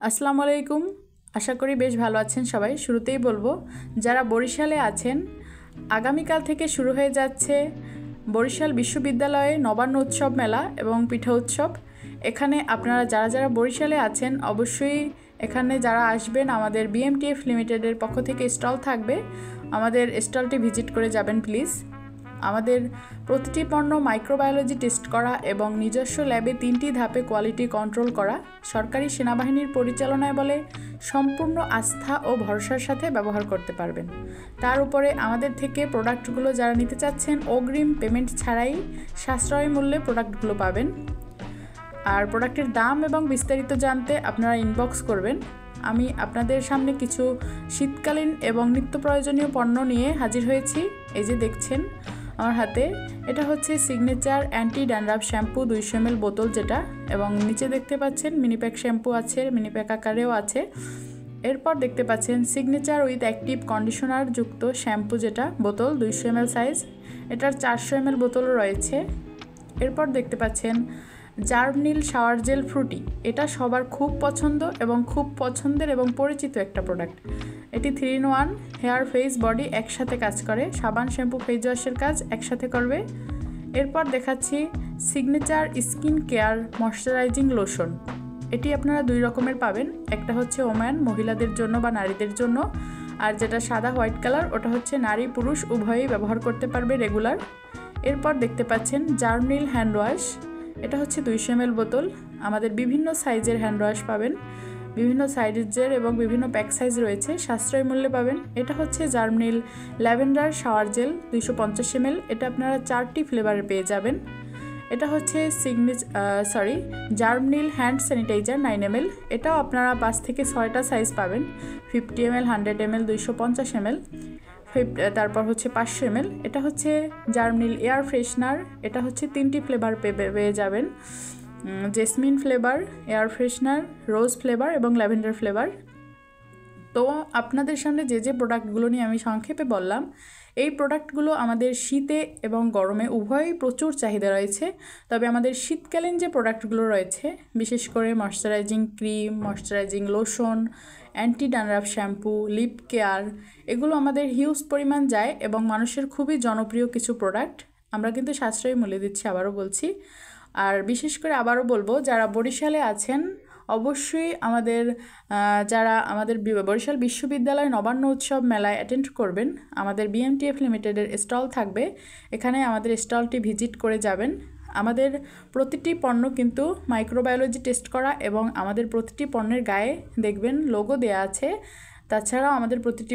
আসসালামু আলাইকুম। আশা করি বেশ ভালো আছেন সবাই। শুরুতেই বলবো, যারা বরিশালে আছেন, আগামীকাল থেকে শুরু হয়ে যাচ্ছে বরিশাল বিশ্ববিদ্যালয়ে নবান্ন উৎসব মেলা এবং পিঠা উৎসব। এখানে আপনারা যারা যারা বরিশালে আছেন অবশ্যই এখানে যারা আসবেন, আমাদের বিএমটিএফ লিমিটেডের পক্ষ থেকে স্টল থাকবে, আমাদের স্টলটি ভিজিট করে যাবেন প্লিজ। আমাদের প্রতিটি পণ্য মাইক্রোবায়োলজি টেস্ট করা এবং নিজস্ব ল্যাবে 3টি ধাপে কোয়ালিটি কন্ট্রোল করা, সরকারি সেনাবাহিনীর পরিচালনায় বলে সম্পূর্ণ আস্থা ও ভরসার সাথে ব্যবহার করতে পারবেন। তার উপরে আমাদের থেকে প্রোডাক্টগুলো যারা নিতে চাচ্ছেন অগ্রিম পেমেন্ট ছাড়াই সাশ্রয়ী মূল্যে প্রোডাক্টগুলো পাবেন। আর প্রোডাক্টের দাম এবং বিস্তারিত জানতে আপনারা ইনবক্স করবেন। আমি আপনাদের সামনে কিছু শীতকালীন এবং নিত্য প্রয়োজনীয় পণ্য নিয়ে হাজির হয়েছি। এই যে দেখছেন আমার হাতে, এটা হচ্ছে signature anti dandruff shampoo 200 ml বোতল যেটা, এবং নিচে দেখতে পাচ্ছেন মিনিপ্যাক শ্যাম্পু আছে, মিনিপ্যাক আকারেও আছে। এরপর দেখতে পাচ্ছেন সিগনেচার উইথ অ্যাক্টিভ কন্ডিশনার যুক্ত শ্যাম্পু যেটা বোতল 200 ml সাইজ, এটার 400 ml বোতলও রয়েছে। এরপর দেখতে পাচ্ছেন জার্মনিল শাওয়ার জেল ফ্রুটি, এটা সবার খুব পছন্দ এবং খুব পছন্দের এবং পরিচিত একটা প্রোডাক্ট। এটি 3-in-1 হেয়ার ফেস বডি একসাথে কাজ করে, সাবান শ্যাম্পু ফেস ওয়াশের কাজ একসাথে করবে। এরপর দেখাচ্ছি signature skin care moisturising lotion, এটি আপনারা 2 রকমের পাবেন, একটা হচ্ছে ওম্যান মহিলাদের জন্য বা নারীদের জন্য, আর যেটা সাদা হোয়াইট কালার ওটা হচ্ছে নারী পুরুষ উভয়ই ব্যবহার করতে পারবে রেগুলার। এরপর দেখতে পাচ্ছেন জার্মনিল হ্যান্ড ওয়াশ, এটা হচ্ছে 200 ml বোতল। আমাদের বিভিন্ন সাইজের হ্যান্ড ওয়াশ পাবেন, বিভিন্ন সাইজের এবং বিভিন্ন প্যাক সাইজ রয়েছে, সাশ্রয়ী মূল্যে পাবেন। এটা হচ্ছে জার্মনিল ল্যাভেন্ডার শাওয়ার জেল 250 ml, এটা আপনারা 4টি ফ্লেভারে পেয়ে যাবেন। এটা হচ্ছে জার্মনিল হ্যান্ড স্যানিটাইজার 9 ml, এটাও আপনারা 5 থেকে 6টা সাইজ পাবেন, 50 ml, 100 ml, 250 ml, তারপর হচ্ছে 500 ml। এটা হচ্ছে জার্মনিল এয়ার ফ্রেশনার, এটা হচ্ছে 3টি ফ্লেভার পেয়ে যাবেন, জেসমিন ফ্লেভার, এয়ার ফ্রেশনার, রোজ ফ্লেভার এবং ল্যাভেন্ডার ফ্লেভার। তো আপনাদের সামনে যে প্রোডাক্টগুলো নিয়ে আমি সংক্ষেপে বললাম, এই প্রোডাক্টগুলো আমাদের শীতে এবং গরমে উভয়ই প্রচুর চাহিদা রয়েছে। তবে আমাদের শীতকালীন যে প্রোডাক্টগুলো রয়েছে, বিশেষ করে moisturising cream, moisturising lotion, anti dandruff shampoo, lip care, এগুলো আমাদের হিউজ পরিমাণ যায় এবং মানুষের খুবই জনপ্রিয় কিছু প্রোডাক্ট। আমরা কিন্তু সাশ্রয়ী মূল্যে দিচ্ছি, আবারও বলছি। আর বিশেষ করে আবারও বলবো, যারা বরিশালে আছেন অবশ্যই যারা আমাদের বরিশাল বিশ্ববিদ্যালয় নবান্ন উৎসব মেলায় অ্যাটেন্ড করবেন, আমাদের বিএমটিএফ লিমিটেডের স্টল থাকবে, এখানে আমাদের স্টলটি ভিজিট করে যাবেন। আমাদের প্রতিটি পণ্য কিন্তু মাইক্রোবায়োলজি টেস্ট করা এবং আমাদের প্রতিটি পণ্যের গায়ে দেখবেন লোগো দেয়া আছে। তাছাড়াও আমাদের প্রতিটি